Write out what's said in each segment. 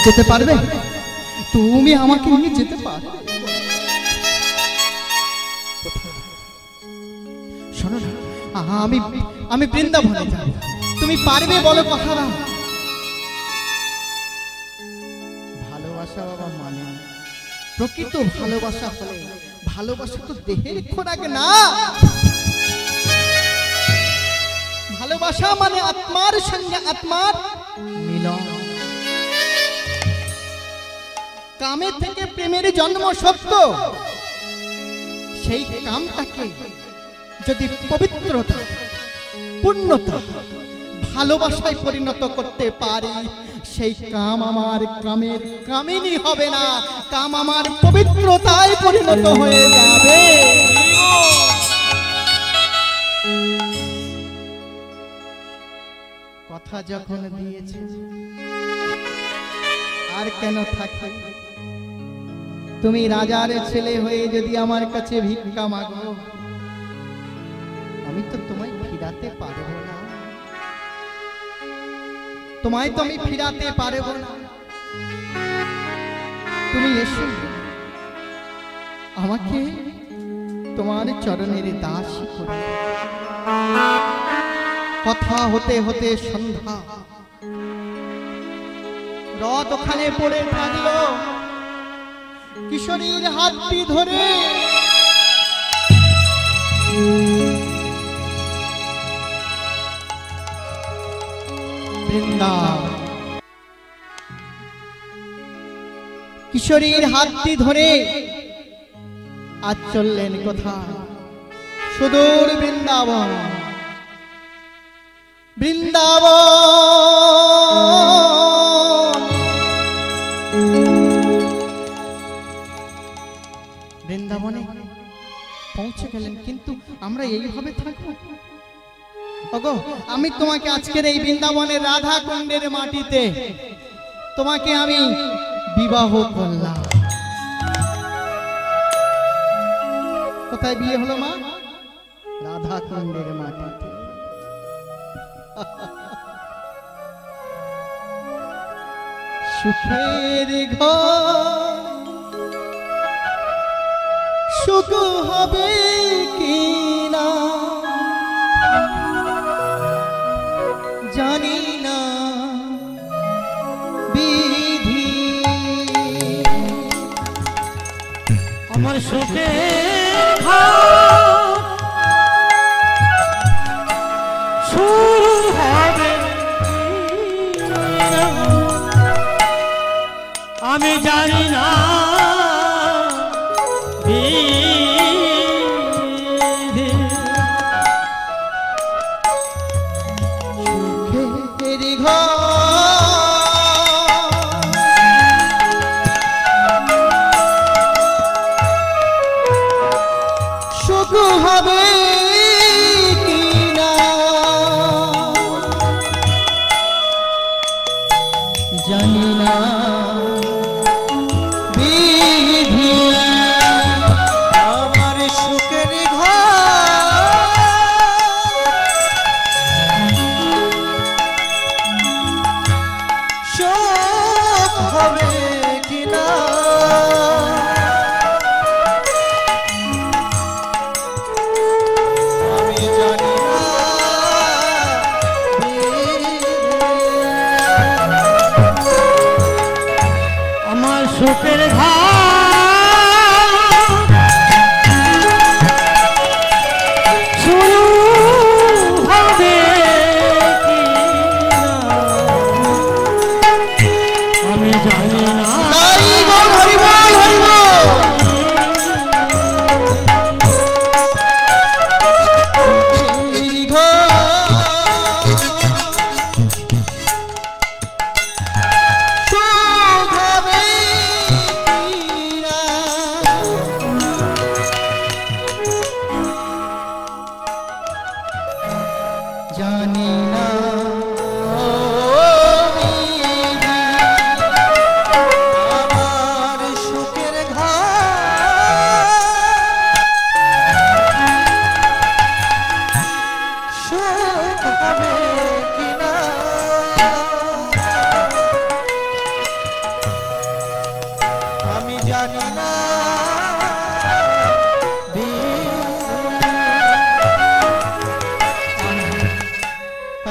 যেতে পারবে তুমি আমাকে নিয়ে যেতে পারবে? শোনো না, আমি বৃন্দাবনে যাব, তুমি পারবে বলো কথা দাও। ভালোবাসা বাবা মানে প্রকৃত ভালোবাসা হলে ভালোবাসা তো দেহের খোরাক না, ভালোবাসা মানে আত্মার সঙ্গে আত্মার মিলন। কামে থেকে প্রেমের জন্ম সত্য, সেই কামটাকে যদি পবিত্রতা পূর্ণতা ভালোবাসায় পরিণত করতে পারি, সেই কাম আমার কামের কামিনী হবে না, কাম আমার পবিত্রতায় পরিণত হয়ে যাবে। কথা যখন দিয়েছে আর কেন থাকে? তুমি রাজার ছেলে হয়ে যদি আমার কাছে ভিক্ষা মাগো, আমি তো তোমায় ফিরাতে পারবো না, তোমায় তো আমি ফিরাতে পারবো না। তুমি এসো, আমাকে তোমার চরণের দাস করে। কথা হতে হতে সন্ধ্যা, রথ ওখানে পড়ে থাকলো। কিশোরীর হাতটি ধরে কিশোরীর হাতটি ধরে আজ চললেন কোথায়? সুদূর বৃন্দাবন। বৃন্দাবনে পৌঁছে গেলেন, কিন্তু আমরা এইভাবে থাকবো? ওগো, আমি তোমাকে আজকের এই বৃন্দাবনের রাধা কুণ্ডের মাটিতে তোমাকে আমি বিবাহ করলাম। কোথায় বিয়ে হলো মা? রাধা কুণ্ডের মাটিতে। সুখের ঘর সুখ হবে কিনা জানি না, বিধি আমার সুখে শুরু হবে আমি জানি না, সুখের শুরু হবে আমি জানি না।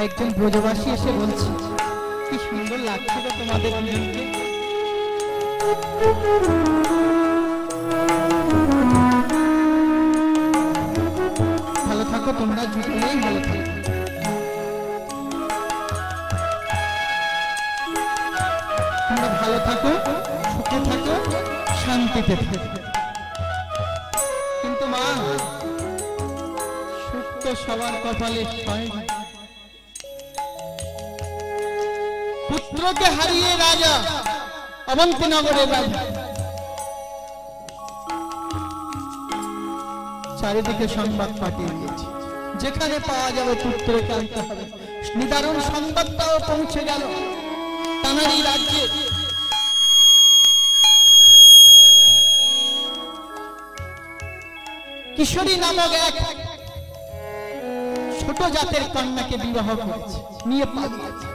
কয়েকজন ব্রজবাসী এসে বলছে, কি সুন্দর লাগছে গো তোমাদের দুজনকে। ভালো থাকো তোমরা দুজনেই, ভালো থাকো। তোমরা ভালো থাকো, সুখে থাকো, শান্তিতে থাকো। কিন্তু মা, সুখ তো সবার কপালে হয় না। পুত্রকে হারিয়ে রাজা অবন্তিনগরের রাজা চারিদিকে সংবাদ পাঠিয়ে দিয়েছে, যেখানে পাওয়া যাবে পুত্রকে আনতে হবে। নিদারুণ সংবাদটাও পৌঁছে গেল তানারি রাজ্যে। কিশোরী নামক এক ছোট জাতের কন্যাকে বিবাহ করেছে, নিয়ে পালিয়েছে।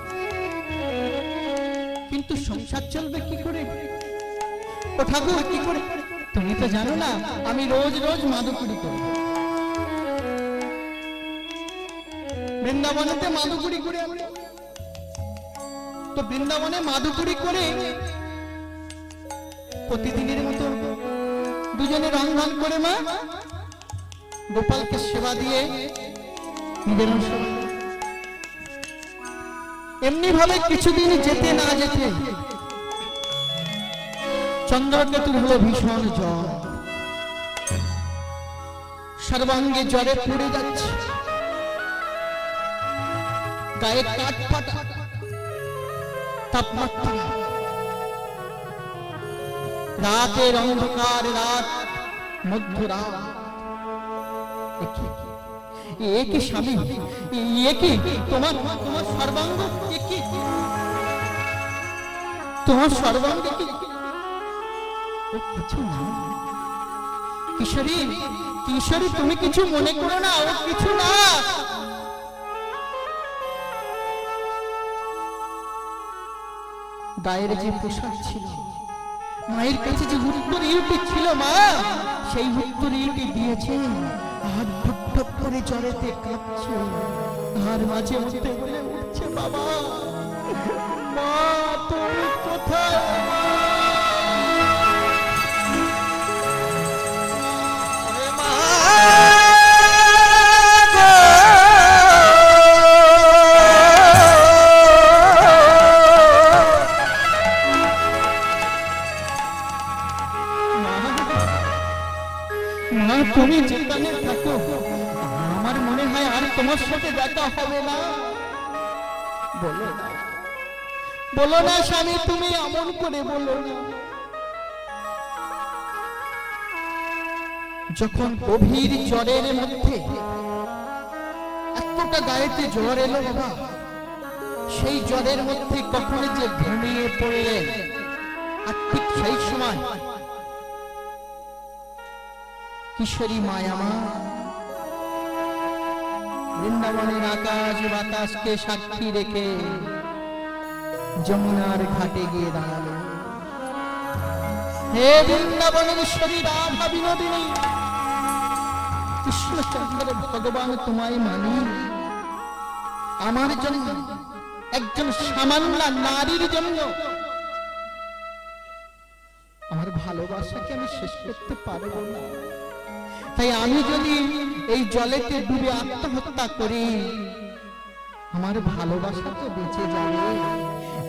কিন্তু সংসার চলবে কি করে? ও ঠাকুর কি করে? তুমি তো জানো না আমি রোজ রোজ মাদুকুড়ি করি, বৃন্দাবনেতে মাদুকুড়ি করে। তো বৃন্দাবনে মাদুকুড়ি করে প্রতিদিনের মতো দুজনে রন্ধন করে মা গোপালকে সেবা দিয়ে নিজের এমনি ভাবে কিছুদিন যেতে না যেতে চন্দ্রকেতুর হলো ভীষণ জ্বর, সর্বাঙ্গে জ্বরে পুড়ে যাচ্ছে, গায়ে কাঠ ফাটা তাপমাত্রা, রাতের অন্ধকার, রাত মধ্যরাত। কি স্বামী, কি তোমার সর্বাঙ্গ, কি তোমার সর্বাঙ্গে কি কিছু না? কিশোরী, কিশোরী তুমি কিছু মনে করো না, ও কিছু না। গায়ের যে পোশাক ছিল, মায়ের কাছে যে উত্তর ইউটি ছিল মা, সেই উত্তর ইউটি দিয়েছে। আর ঠক করে জ্বরেতে কাঁপছে, আর মাঝে মধ্যে বলে উঠছে, বাবা মা তুমি কোথায়? তুমি যেখানে থাকো আমার মনে হয় আর তোমার সাথে দেখা হবে না। বলো না, বলো না স্বামী, তুমি এমন করে বলো না। যখন গভীর জ্বরের মধ্যে এতটা গায়েতে জ্বর এলো বাবা, সেই জ্বরের মধ্যে কখন যে ঘুমিয়ে পড়লেন, আর ঠিক সেই সময় কিশোরী মায়ামা বৃন্দাবনের আকাশ বাতাসকে সাক্ষী রেখে যমুনার ঘাটে গিয়ে দাঁড়ালো। হে বৃন্দাবনেশ্বরী রাধা বিনোদিনী, কৃষ্ণচন্দ্র ভগবান তোমায় মানি, আমার জন্য, একজন সামান্য নারীর জন্য আমার ভালোবাসাকে আমি শেষ করতে পারবো না। তাই আমি যদি এই জলেতে ডুবে আত্মহত্যা করি, আমার ভালোবাসা তো বেঁচে যাবে,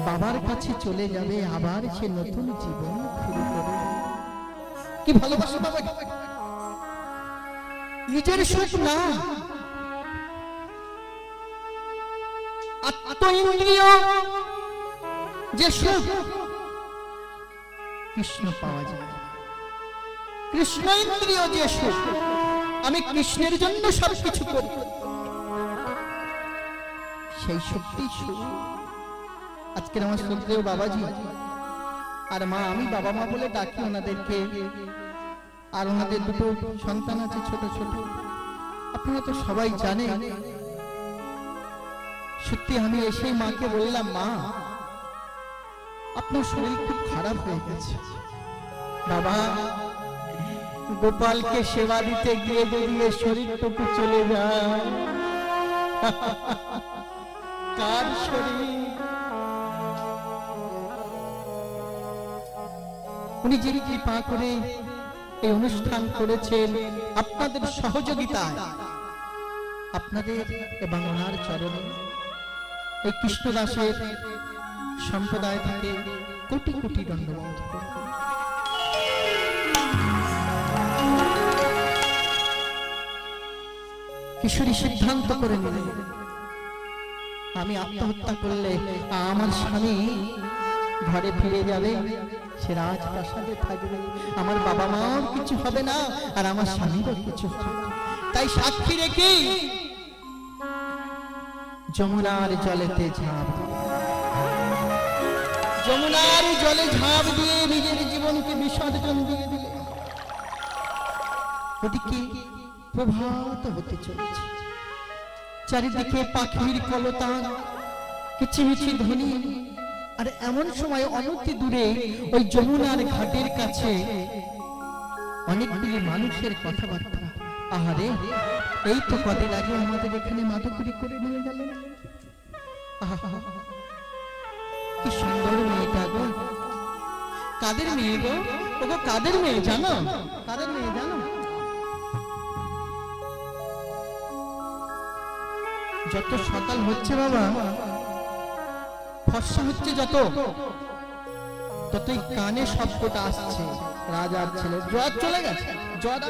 বাবার কাছে চলে যাবে, আবার সে নতুন জীবন শুরু করবে। কি ভালোবাসা বাবা, নিজের সুখ না, আত্ম ইন্দ্রিয় যে সুখ কৃষ্ণ পাওয়া যায়, কৃষ্ণ ইন্দ্রিয় যে সুখ, আমি কৃষ্ণের জন্য সবকিছু করি, সেই শক্তি সুখ। আজকের আমার শ্রদ্ধেয় বাবাজি আর মা, আমি বাবা মা বলে ডাকি ওনাদেরকে, আর ওনাদের দুটো সন্তান আছে ছোট ছোট, আপনারা তো সবাই জানেন। সত্যি আমি এসেই মাকে বললাম, মা আপনার শরীর খুব খারাপ হয়ে গেছে, বাবা গোপালকে সেবা দিতে গিয়ে যদি শরীরটুকু চলে যায় কার শরীর। উনি যিনি কৃপা করে এই অনুষ্ঠান করেছেন আপনাদের সহযোগিতায়, আপনাদের এবং ওনার চরণে এই কৃষ্ণদাসের সম্প্রদায় থেকে কোটি কোটি দণ্ডবত। কিশোরী সিদ্ধান্ত করে নিল, আমি আত্মহত্যা করলে আমার স্বামী ঘরে ফিরে যাবে, সে রাজপ্রাসাদে থাকবে, আমার বাবা মার কিছু হবে না আর আমার স্বামীরও কিছু হবে না। তাই সাক্ষী রেখে যমুনার জলেতে ঝাঁপ, যমুনার জলে ঝাঁপ দিয়ে নিজের জীবনকে বিসর্জন দিয়ে দিলে। ওদিকে প্রভাত হতে চলেছে, চারিদিকে পাখির কলতান, কিচিমিচি ধ্বনি। আর এমন সময় অনতি দূরে ওই যমুনার ঘাটের কাছে অনেকগুলি মানুষের কথাবার্তা। আহারে, এই তো কদিন আগে আমাদের এখানে মাদকুরি করে নিয়ে গেলেন। কি সুন্দর মেয়েটা গো, কাদের মেয়ে গো, ওগো কাদের মেয়ে জানো, কাদের মেয়ে জানো? যত সকাল হচ্ছে বাবা, ফর্সা হচ্ছে যত, ততই কানে শব্দটা আসছে রাজার ছেলে জ্বর চলে গেছে, জ্বর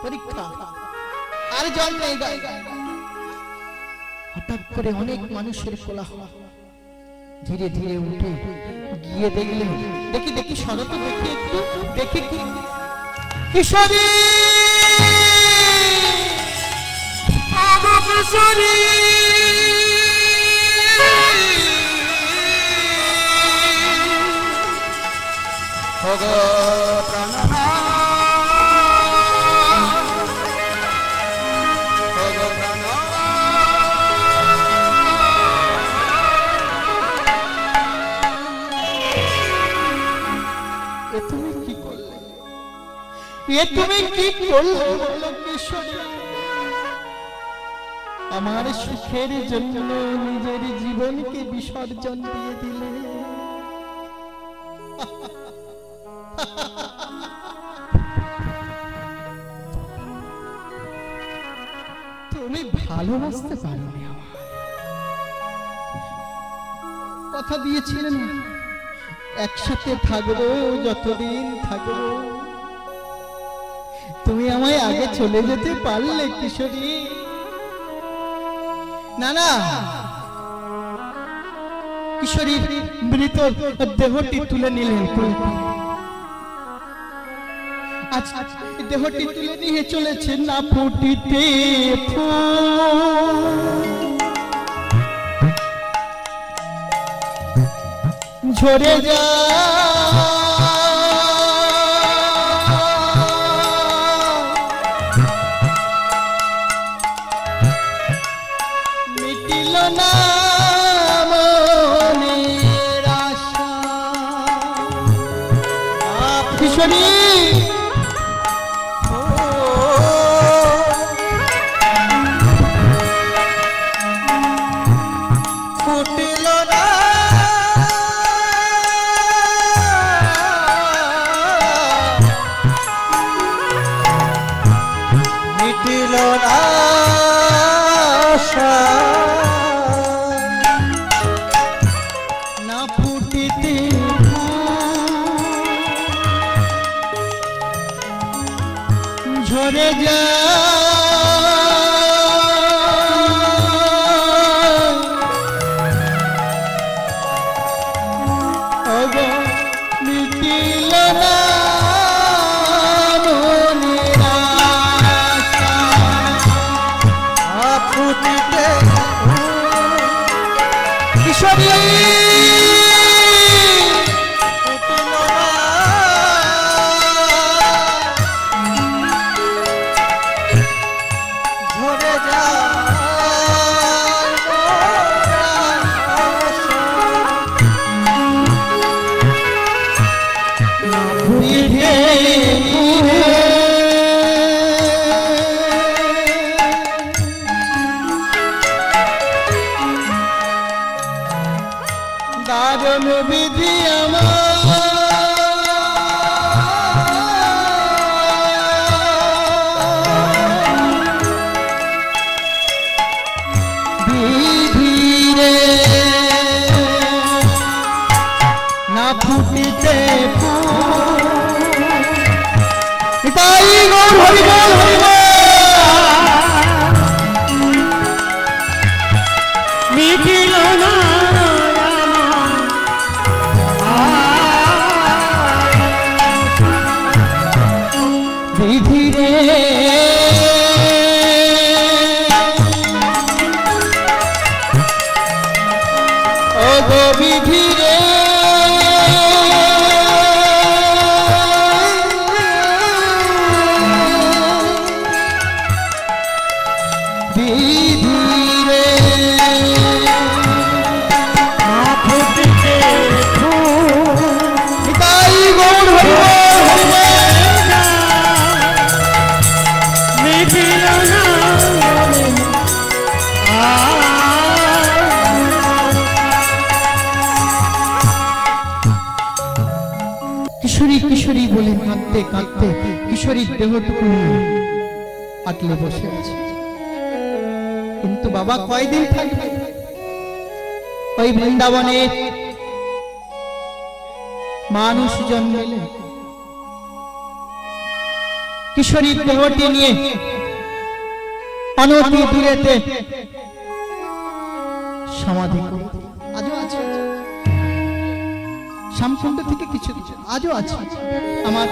পরীক্ষা আর জ্বর নেই। হঠাৎ করে অনেক মানুষের কোলাহল, ধীরে ধীরে উঠে গিয়ে দেখলেন, দেখি দেখি শরৎ দেখি একটু, দেখি কি কিশোরী, কিশোরী তুমি কি করলে বলো কিশোরী? আমার সুখের জন্য নিজের জীবনকে বিসর্জন দিয়ে দিলে। তুমি ভালোবাসতে পারোনি, কথা দিয়েছিলেন একসাথে থাকবো, যতদিন থাকবো। তুমি আমায় আগে চলে যেতে পারলে কিশোরী। না না, কিশোরীর মৃত দেহটি তুলে নিলেন, আজ দেহটি তুলে নিয়ে চলেছে না ফুটিতে ঝরে যা ঝরে যা মিটিল না ফুটিতে কিশোরী হরি বল হরি বল। মিটিল না বিধি রে ও গো বিধি রে কিশোরী কিশোরী বলে কাঁদতে কাঁদতে কিশোরীর দেহটুকু আটলে বসে আছে। কিন্তু বাবা কয়দিন থাকবে ওই বৃন্দাবনে? মানুষ জন্মেলে কিশোরীর দেহটি নিয়ে অনতি দূরেতে সমাধি করে আজও আছে। শ্যামকুণ্ড থেকে কিছু কিছু আজও আছে। আমার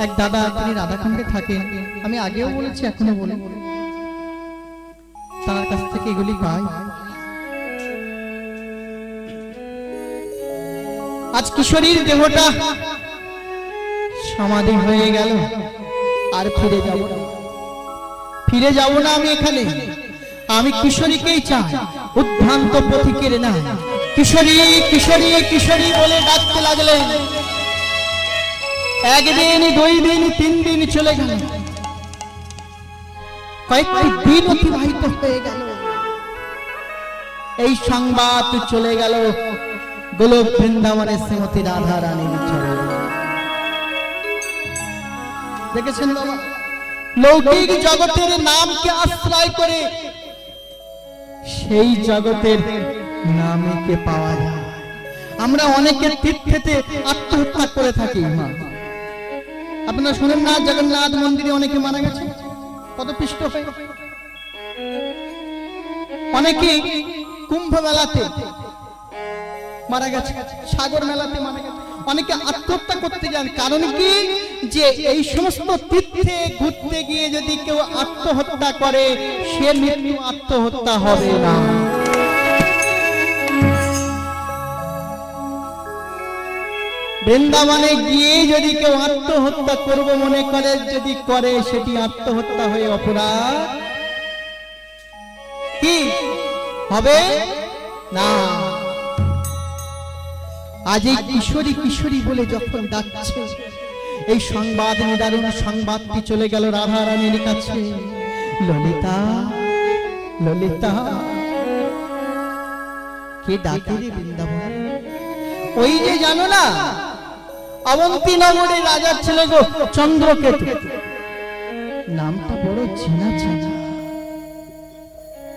এক দাদা, তিনি রাধাকুণ্ডে থাকেন, আমি আগেও বলেছি এখনো বলি, তার কাছ থেকে এগুলি পাই। আজ কিশোরীর দেহটা সমাধি হয়ে গেল, আর ফিরে যাব না, ফিরে যাব না আমি এখানে। আমি কিশোরীকেই চাই, উদ্ভ্রান্ত পথিকের না। কিশোরী কিশোরী কিশোরী বলে ডাকতে লাগলেন। একদিন, দুই দিন, তিন দিন চলে গেল, কয়েকটি দিন অতিবাহিত হয়ে গেল। এই সংবাদ চলে গেল গোলক বৃন্দাবনের শ্রীমতী রাধা রানীর চরণে। দেখেছেন বাবা, লৌকিক জগতের নামকে আশ্রয় করে সেই জগতের নামকে পাওয়া যায়। আমরা অনেকে তীর্থেতে আত্মহত্যা করে থাকি। আপনারা শুনেন না, জগন্নাথ মন্দিরে অনেকে মারা গেছে কত পিষ্ট হয়ে, অনেকে কুম্ভ মেলাতে মারা গেছে, সাগর মেলাতে মারা গেছে, অনেকে আত্মহত্যা করতে যান। কারণ কি, যে এই সমস্ত তীর্থে ঘুরতে গিয়ে যদি কেউ আত্মহত্যা করে, সে মৃত্যু আত্মহত্যা হবে না। বৃন্দাবনে গিয়ে যদি কেউ আত্মহত্যা করব মনে করে, যদি করে, সেটি আত্মহত্যা হয়ে অপরাধ কি হবে না। আজ এই কিশোরী কিশোরী বলে যখন ডাকছে, এই সংবাদ, নিদারুণ সংবাদটি চলে গেল রাধা রানীর কাছে। ললিতা ললিতা, কে ডাকে রে বৃন্দাবন? ওই যে জানো না, অবন্তী নগরে রাজার ছেলে গো চন্দ্রকেতু। নামটা বড় চেনা চেনা,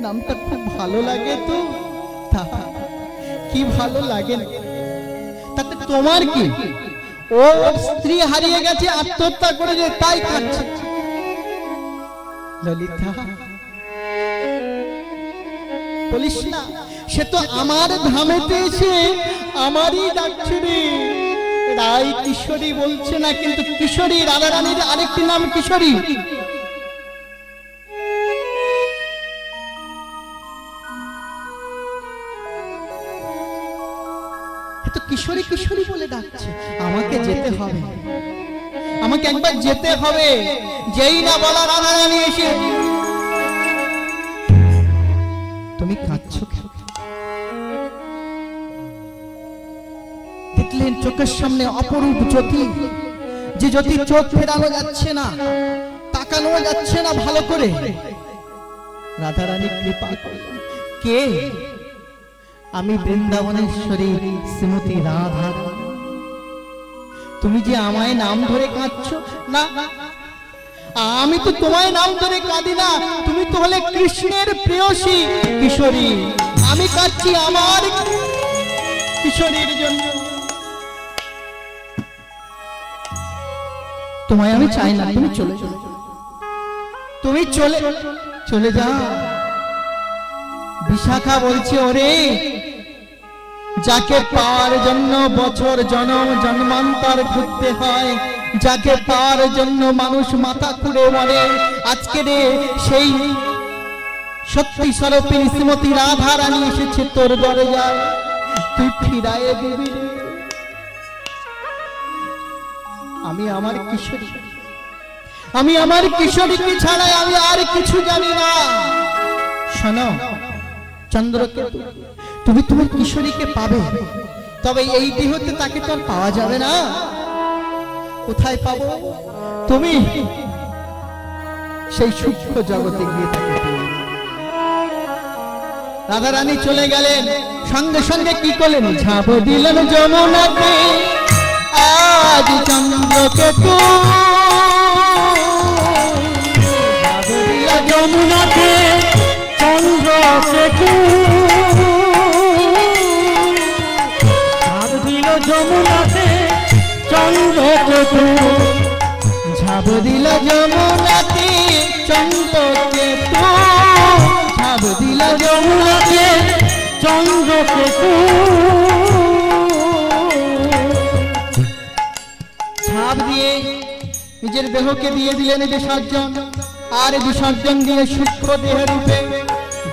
নামটা খুব ভালো লাগে তো। কি ভালো লাগে না, তাতে তোমার কি? ও স্ত্রী হারিয়ে গেছে, আত্মহত্যা করেছে, তাই কাঁদছে। ললিতা বলিস না, সে তো আমার ধামেতে এসে আমারই ডাকছে রে। রাই কিশোরী বলছে না, কিন্তু কিশোরী, রাধা রানীর আরেকটি নাম কিশোরী। কিশোরী কিশোরী বলে ডাকছে, আমাকে যেতে হবে, আমাকে একবার যেতে হবে। যেই না বলা রাধা রানী এসে, তুমি কাঁদছো কেন? দেখলেন চোখের সামনে অপরূপ জ্যোতি, যে জ্যোতি চোখ ফেরানো যাচ্ছে না, তাকানো যাচ্ছে না ভালো করে। রাধা রানী কৃপা করলেন, কে? আমি বৃন্দাবনেশ্বরী শ্রীমতী রাধা। তুমি যে আমায় নাম ধরে কাঁদছো না, আমি তো তোমায় নাম ধরে কাঁদি না, তুমি তো হলে কৃষ্ণের প্রেয়সী কিশোরী। আমি কাঁদছি আমার কিশোরীর জন্য। তোমায় আমি চাই না, তুমি চলে যাও। তুমি চলে চলে যাও। বিশাখা বলছে, ওরে যাকে পাওয়ার জন্য বছর জন্ম জন্মান্তর ঘুরতে হয়, যাকে পাওয়ার জন্য মানুষ মাথা খুঁড়ে মরে, আজকে রে সেই সত্যি স্বরূপী শ্রীমতী রাধা রানী এসেছে তোর দরজায়, তুই ফিরায়ে দিবি। আমি আমার কিশোরী, আমি আমার কিশোরীকে ছাড়া আমি আর কিছু জানি না। শোনো চন্দ্রকেতু, তুমি তোমার কিশোরীকে পাবে, তবে এই দেহতে তাকে তো আর পাওয়া যাবে না। কোথায় পাবো? তুমি সেই সূক্ষ্ম জগতে গিয়ে তাকে পেয়ে। রাধা রানী চলে গেলেন, সঙ্গে সঙ্গে কি করলেন? ঝাঁপ দিলেন যমুনাতে আজ চন্দ্রকেতু, যমুনাতে চন্দ্রকেতু, ঝাঁপ দিল যমুনাতে চন্দ্রকেতু, ঝাঁপ দিল যমুনাতে চন্দ্রকেতু, ঝাঁপ দিল যমুনাতে চন্দ্রকেতু, ঝাঁপ দিয়ে নিজের দেহকে দিয়ে দিলেন বিসর্জন, আর বিসর্জন দিয়ে সূক্ষ্ম দেহের রূপে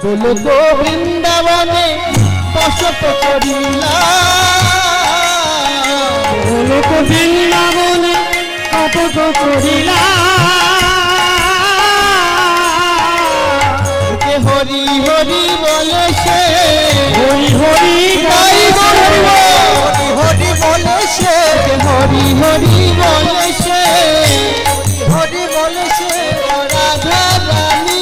গোলক বৃন্দাবনে বসত করিলা। গোলক বৃন্দাবনে তপস করিলা, হরি হরি বলে সে, হরি হরি গাই বলব, হরি বলে সে, হরি হরি বলে সে, হরি বলে সে রাধা রানী।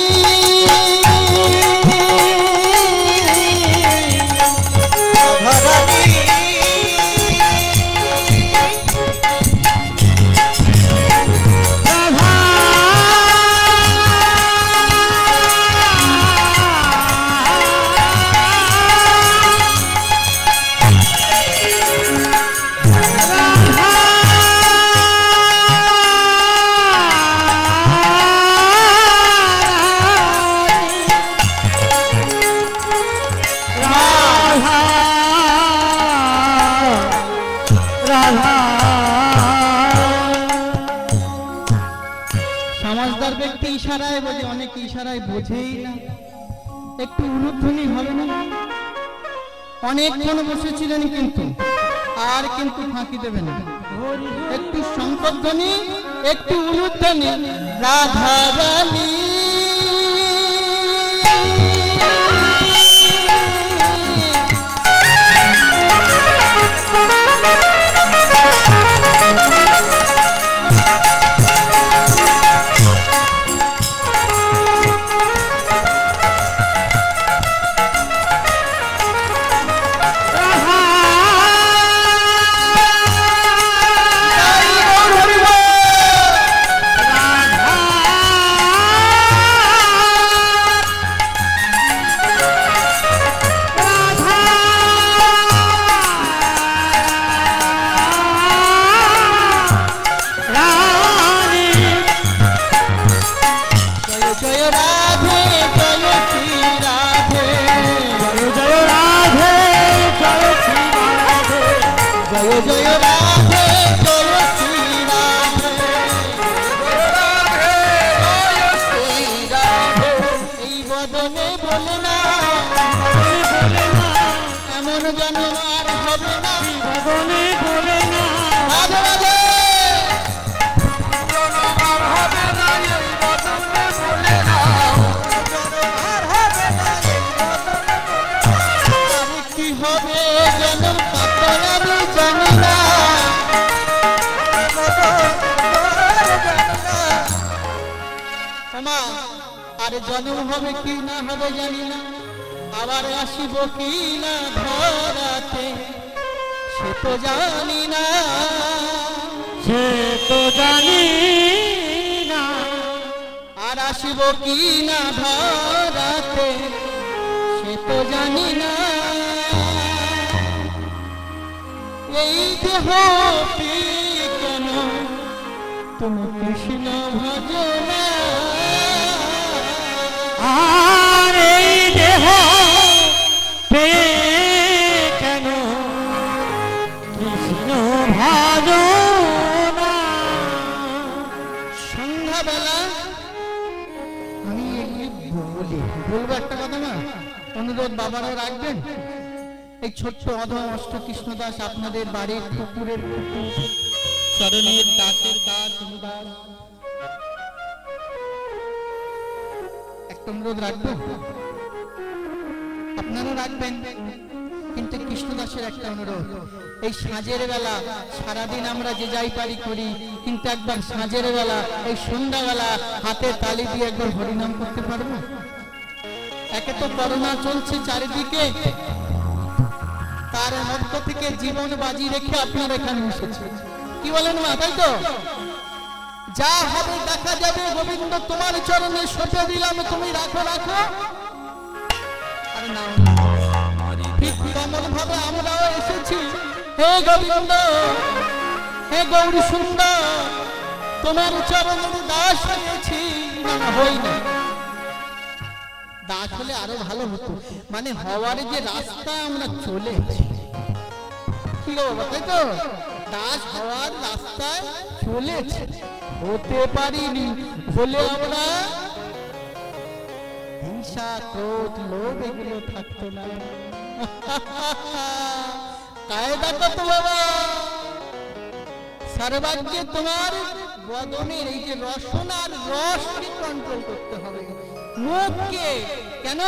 রাধা রানী সমাজদার ব্যক্তি ইশারায় বোঝে, অনেক ইশারায় বোঝেই না। একটু উলুধ্বনি হবে না? অনেকক্ষণ বসেছিলেন কিন্তু আর কিন্তু ফাঁকি দেবেন না। একটু শঙ্করধ্বনি, একটু উলুধ্বনি। রাধা রানী জন্ম হবে কি না হবে জানি না, আবার আসিব কি না ধরাতে সে তো জানি না, সে তো জানি না, আর আসিব কি না ধরাতে সে তো জানি না। এই দেহ কেন তুমি কৃষ্ণ ভজনা, পেয়ে কেন কৃষ্ণ ভাজো না। সন্ধ্যাবেলা আমি বলবো একটা কথা না, অনুরোধ বাবারাও রাখবেন। এই ছোট্ট অধম অষ্ট কৃষ্ণদাস আপনাদের বাড়ির পুকুরের পুকুর, চরণের দাসের দাস অনুদাস, একটা অনুরোধ রাখবেন, আপনারাও রাখবেন। কিন্তু কৃষ্ণদাসের একটা অনুরোধ, এই সাঁঝের বেলা সারাদিন আমরা যে যাই পারি করি, কিন্তু একবার সাঁঝের বেলা এই সন্ধ্যাবেলা হাতে তালি দিয়ে একবার হরিনাম করতে পারবো? একে তো করোনা চলছে চারিদিকে, তার মধ্য থেকে জীবন বাজি রেখে আপনার এখানে এসেছে। কি বলেন মা, তাই তো? যা হবে দেখা যাবে, গোবিন্দ তোমার চরণে সঁপে দিলাম, তুমি রাখো রাখো। আর না ঠিক তেমন ভাবে আমরাও এসেছি। হে গোবিন্দ, হে গৌরী সুন্দর, তোমার চরণের দাস হয়েছি। হই না, দাস হলে আরো ভালো হতো, মানে হওয়ার যে রাস্তা আমরা চলেছি। কি বাবা, তাই তো? দাস হওয়ার রাস্তায় চলেছে, হতে পারিনি বলে আমরা হিংসা ক্রোধ লোভ এগুলো থাকতো না। কায়দা কত বাবা, সর্বাগ্যে তোমার বদনের এই যে রসনার রসকে কন্ট্রোল করতে হবে। মুখকে কেন,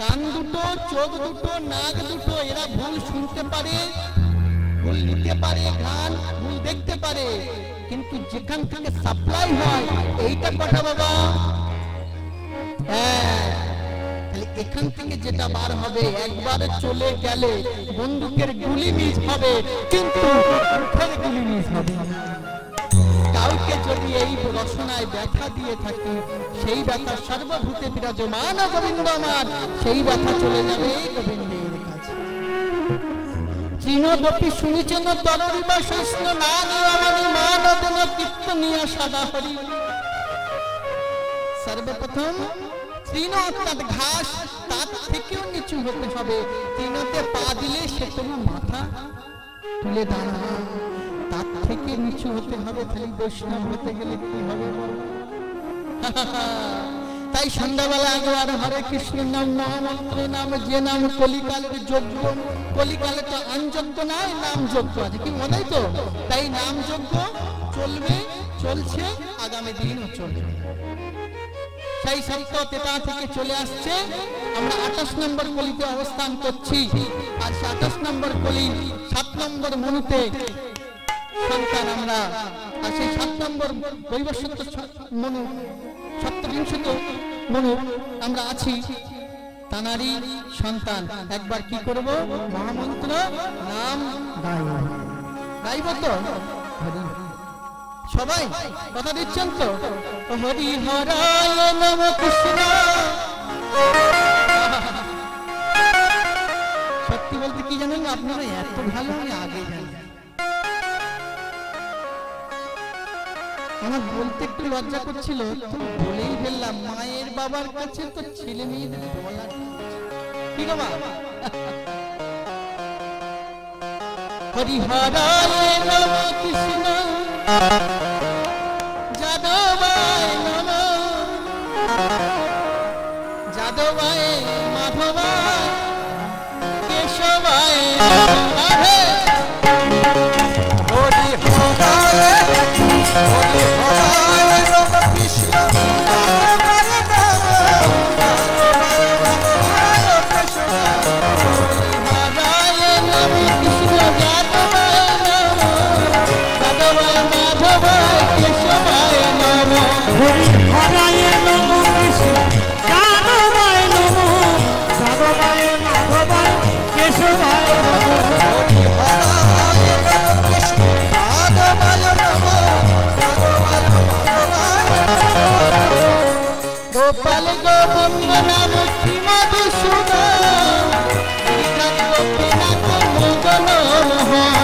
কান দুটো, চোখ দুটো, নাক দুটো, এরা ভুল শুনতে পারে, ভুল নিতে পারে, গান ভুল দেখতে পারে, কিন্তু যেখান থেকে সাপ্লাই হয় এইটা কথা বাবা। হ্যাঁ, এখান থেকে যেটা বার হবে একবার চলে গেলে বন্দুকের গুলি মিস হবে, কিন্তু গুলি মিস হবে। কাউকে যদি এই রসনায় ব্যথা দিয়ে থাকে, সেই ব্যথা সর্বভূতে বিরাজমান গোবিন্দ আমার, সেই ব্যথা চলে যাবে গোবিন্দের কাছে। তৃণবপি শুনিছেন তরুরি বা শস্য না নিয়মানি মানবন কীর্তনীয় সদা হরি। সর্বপ্রথম তৃণ অর্থাৎ ঘাস, তার থেকেও নিচু হতে হবে। তৃণতে পা দিলে সে তোমার মাথা তুলে দাঁড়াবে, তার থেকে নিচু হতে হবে। তাহলে বৈষ্ণব হতে গেলে কি হবে? তাই সন্ধ্যাবেলা একবার হরে কৃষ্ণ নাম মহামন্ত্র নাম, যে নাম কলিকালের যোগ্য, কলিকালে তো আনযোগ্য নয়, নাম যোগ্য আছে, কি মনে তো? তাই নাম যোগ্য চলবে, চলছে, আগামী দিনও চলবে। সেই সত্য তেতা থেকে চলে আসছে। আমরা 28 নম্বর কলিতে অবস্থান করছি, আর 28 নম্বর কলি 7 নম্বর মনুতে সন্তান আমরা, আর সেই 7 নম্বর বৈবস্বত মনু, সপ্তবিংশত মনু আমরা আছি, তানারই সন্তান। একবার কি করব? মহামন্ত্র নাম গাইব তো? সবাই কথা দিচ্ছেন তো? হরি হরায় নম কৃষ্ণ। সত্যি বলতে কি জানেন, আপনারা এত ভালো আমি আগে জানি। আমার বলতে একটু লজ্জা করছিল, তো বলেই ফেললাম। মায়ের বাবার কাছে তো ছেলে মেয়েদের বলার কি গো মা? হরি হরায় নম কৃষ্ণ যাদবায় নম, যাদবায় মাধবায় কেশবায় রাধে। হরি হরায় হরি হরায় নম কৃষ্ণ গোপাল গোবিন্দ নাম শ্রী মধুসূদন, গোপীনাথ মদন মোহন।